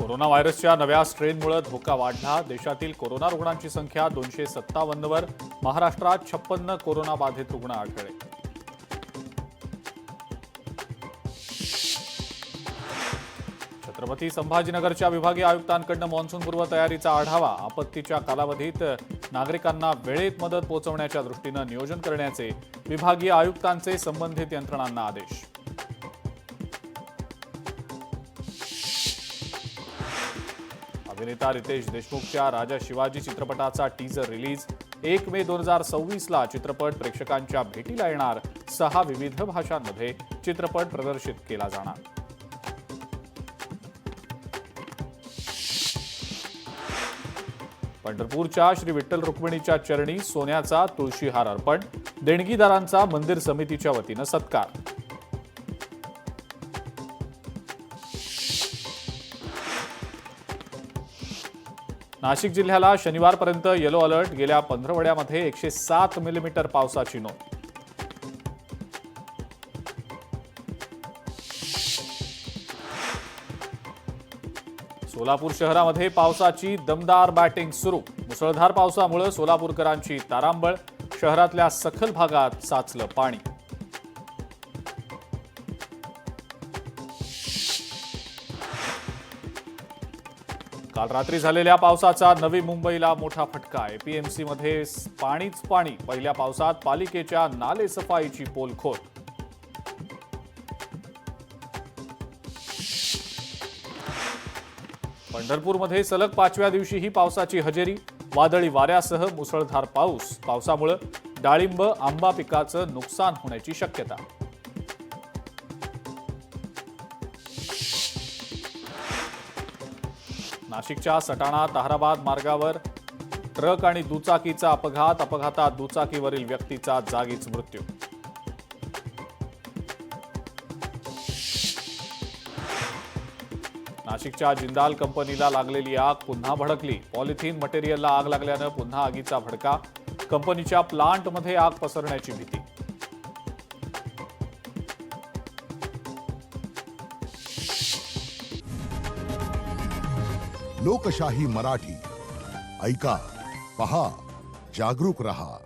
Corona व्हायरसच्या नव्या स्ट्रेनमुळे धोका वाढला। देशातील कोरोना रुग्णांची संख्या 257 वर। महाराष्ट्रात 56 कोरोना बाधित रुग्ण आढळले। छत्रपती संभाजीनगरच्या विभागीय आयुक्तांकडून मान्सूनपूर्व तयारीचा आढावा। आपत्तीच्या कालावधीत नागरिकांना वेळेत मदत पोहोचवण्याच्या दृष्टीने नियोजन करण्याचे विभागीय आयुक्तांचे संबंधित यंत्रणांना आदेश। अभिनेता रितेश देशमुखच्या राजा शिवाजी चित्रपटाचा टीजर रिलीज। 1 मे 2026 ला चित्रपट प्रेक्षकांच्या भेटीला येणार। 6 विविध भाषांमध्ये चित्रपट प्रदर्शित केला जाणार। पंढरपूरच्या श्री विठ्ठल रुक्मिणीच्या चरणी सोन्याचा तुळशीहार अर्पण। देणगीदारांचा मंदिर समितीच्या वतीने सत्कार। नाशिक जिल्ह्याला शनिवारपर्यंत येलो अलर्ट। गेल्या 15 वड्यामध्ये 107 मिलीमीटर पावसाची नोंद। सोलापूर शहरामध्ये पावसाची दमदार बॅटिंग सुरू। मुसळधार पावसामुळे सोलापूरकरांची तारांबळ। शहरातल्या सखल भागात साचलं पाणी। काल रात्री झालेल्या पावसाचा नवी मुंबईला मोठा फटका। एपीएमसीमध्ये पाणीच पाणी। पहिल्या पावसात पालिकेच्या नाले सफाईची पोलखोल। पंढरपूरमध्ये सलग 5व्या दिवशीही पावसाची हजेरी। वादळी वाऱ्यासह मुसळधार पाऊस। पावसामुळे डाळिंब आंबा पिकाचं नुकसान होण्याची शक्यता। नाशिकच्या सटाणा ताहराबाद मार्गावर ट्रक आणि दुचाकीचा अपघात। अपघातात दुचाकीवरील व्यक्तीचा जागीच मृत्यू। नाशिकच्या जिंदाल कंपनीला लागलेली आग पुन्हा भडकली। पॉलिथिन मटेरियलला आग लागल्यानं पुन्हा आगीचा भडका। कंपनीच्या प्लांटमध्ये आग पसरण्याची भीती। लोकशाही मराठी ऐका, पहा, जागरूक रहा।